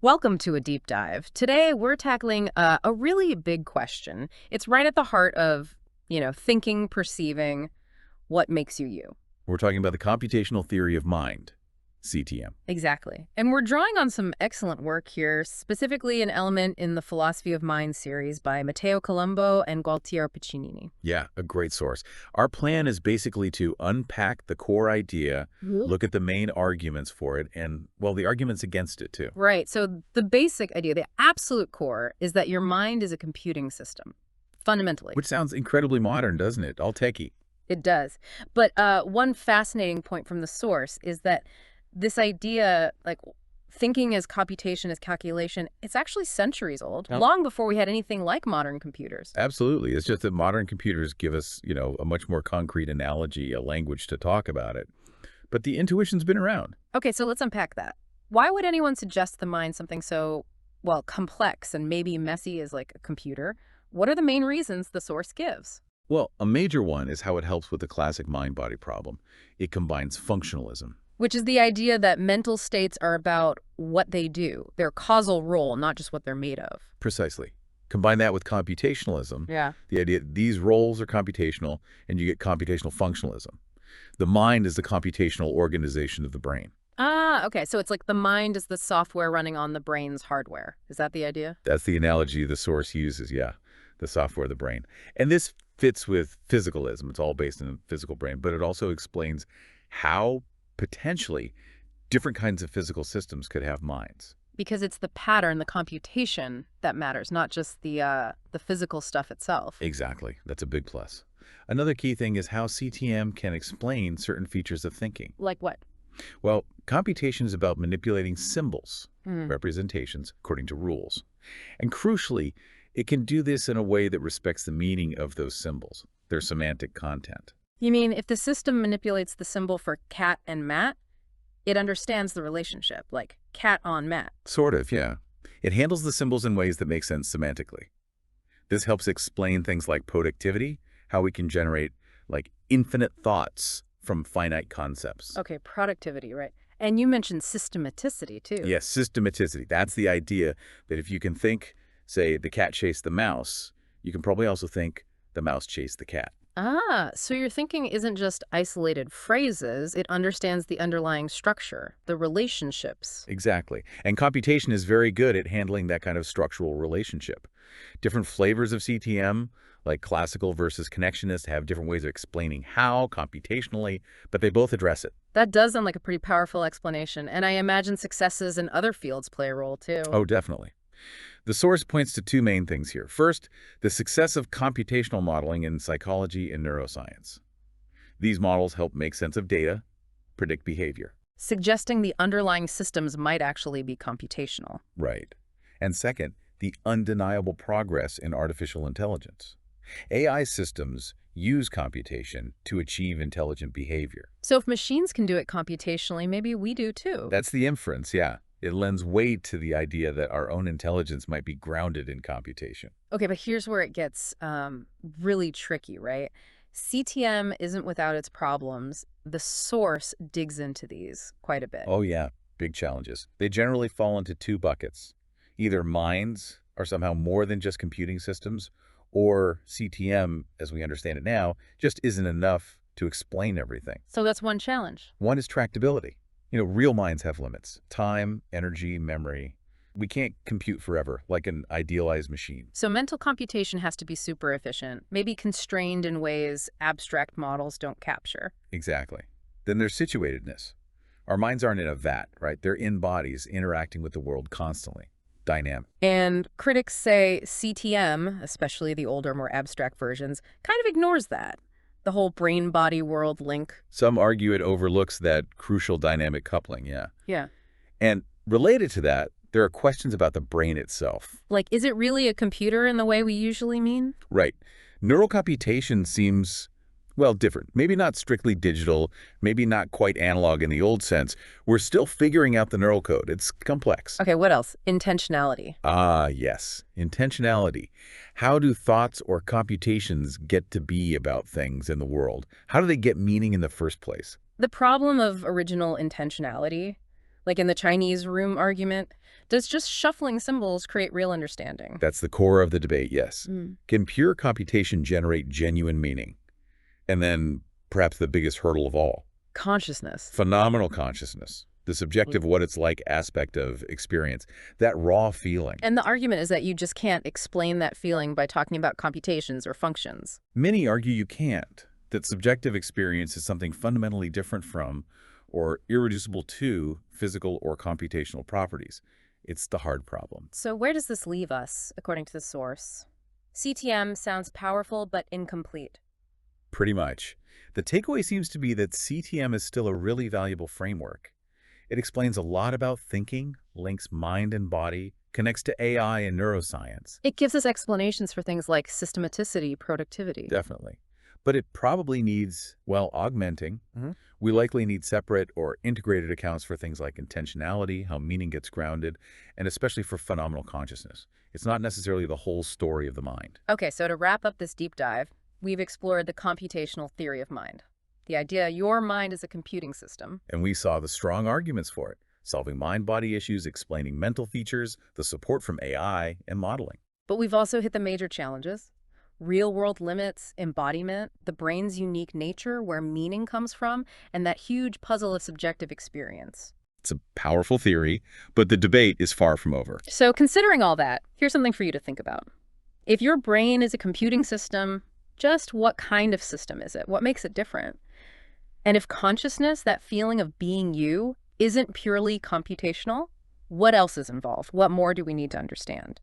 Welcome to a deep dive. Today, we're tackling a really big question. It's right at the heart of, thinking, perceiving, what makes you you. We're talking about the Computational Theory of Mind, CTM. Exactly. And we're drawing on some excellent work here, specifically an element in the Philosophy of Mind series by Matteo Colombo and Gualtiero Piccinini. Yeah, a great source. Our plan is basically to unpack the core idea, look at the main arguments for it, and, well, the arguments against it, too. Right. So the basic idea, the absolute core, is that your mind is a computing system, fundamentally. Which sounds incredibly modern, doesn't it? All techie. It does. But one fascinating point from the source is that this idea, like thinking as computation, as calculation, it's actually centuries old, Yep. long before we had anything like modern computers. Absolutely. It's just that modern computers give us, a much more concrete analogy, a language to talk about it. But the intuition's been around. Okay, so let's unpack that. Why would anyone suggest the mind something so, well, complex and maybe messy as like a computer? What are the main reasons the source gives? Well, a major one is how it helps with the classic mind-body problem. It combines functionalism. Which is the idea that mental states are about what they do, their causal role, not just what they're made of. Precisely. Combine that with computationalism, Yeah. the idea that these roles are computational, and you get computational functionalism. The mind is the computational organization of the brain. Ah, okay. So it's like the mind is the software running on the brain's hardware. Is that the idea? That's the analogy the source uses, yeah, the software of the brain. And this fits with physicalism. It's all based in the physical brain, but it also explains how potentially different kinds of physical systems could have minds. Because it's the pattern, the computation that matters, not just the physical stuff itself. Exactly. That's a big plus. Another key thing is how CTM can explain certain features of thinking. Like what? Well, computation is about manipulating symbols, representations, according to rules. And crucially, it can do this in a way that respects the meaning of those symbols, their semantic content. You mean if the system manipulates the symbol for cat and mat, it understands the relationship, like cat on mat. Sort of, yeah. It handles the symbols in ways that make sense semantically. This helps explain things like productivity, how we can generate, like, infinite thoughts from finite concepts. Okay, productivity, right. And you mentioned systematicity, too. Yes, systematicity. That's the idea that if you can think, say, the cat chased the mouse, you can probably also think the mouse chased the cat. Ah, so your thinking isn't just isolated phrases, it understands the underlying structure, the relationships. Exactly. And computation is very good at handling that kind of structural relationship. Different flavors of CTM, like classical versus connectionist, have different ways of explaining how computationally, but they both address it. That does sound like a pretty powerful explanation, and I imagine successes in other fields play a role, too. Oh, definitely. The source points to two main things here. First, the success of computational modeling in psychology and neuroscience. These models help make sense of data, predict behavior. Suggesting the underlying systems might actually be computational. Right. And second, the undeniable progress in artificial intelligence. AI systems use computation to achieve intelligent behavior. So if machines can do it computationally, maybe we do too. That's the inference, yeah. It lends weight to the idea that our own intelligence might be grounded in computation. Okay, but here's where it gets really tricky, right? CTM isn't without its problems. The source digs into these quite a bit. Oh yeah, big challenges. They generally fall into two buckets. Either minds are somehow more than just computing systems, or CTM, as we understand it now, just isn't enough to explain everything. So that's one challenge. One is tractability. Real minds have limits. Time, energy, memory. We can't compute forever, like an idealized machine. So mental computation has to be super efficient, maybe constrained in ways abstract models don't capture. Exactly. Then there's situatedness. Our minds aren't in a vat, right? They're in bodies, interacting with the world constantly. Dynamic. And critics say CTM, especially the older, more abstract versions, kind of ignores that. The whole brain-body world link. Some argue it overlooks that crucial dynamic coupling, yeah. Yeah. And related to that, there are questions about the brain itself. Like, is it really a computer in the way we usually mean? Right. Neural computation seems, well, different. Maybe not strictly digital, maybe not quite analog in the old sense. We're still figuring out the neural code. It's complex. Okay, what else? Intentionality. Ah, yes. Intentionality. How do thoughts or computations get to be about things in the world? How do they get meaning in the first place? The problem of original intentionality, like in the Chinese room argument, Does just shuffling symbols create real understanding? That's the core of the debate, yes. Mm. Can pure computation generate genuine meaning? And then, perhaps the biggest hurdle of all, Consciousness. phenomenal consciousness, the subjective what it's like aspect of experience, that raw feeling. And the argument is that you just can't explain that feeling by talking about computations or functions. Many argue you can't, that subjective experience is something fundamentally different from or irreducible to physical or computational properties. It's the hard problem. So where does this leave us, according to the source? CTM sounds powerful but incomplete. Pretty much. The takeaway seems to be that CTM is still a really valuable framework. It explains a lot about thinking, links mind and body, connects to AI and neuroscience. It gives us explanations for things like systematicity, productivity. Definitely. But it probably needs, well, augmenting. Mhm. We likely need separate or integrated accounts for things like intentionality, how meaning gets grounded, and especially for phenomenal consciousness. It's not necessarily the whole story of the mind. Okay, so to wrap up this deep dive, we've explored the computational theory of mind. The idea your mind is a computing system. And we saw the strong arguments for it, solving mind-body issues, explaining mental features, the support from AI, and modeling. But we've also hit the major challenges. Real-world limits, embodiment, the brain's unique nature, where meaning comes from, and that huge puzzle of subjective experience. It's a powerful theory, but the debate is far from over. So considering all that, here's something for you to think about. If your brain is a computing system, just what kind of system is it? What makes it different? And if consciousness, that feeling of being you, isn't purely computational, what else is involved? What more do we need to understand?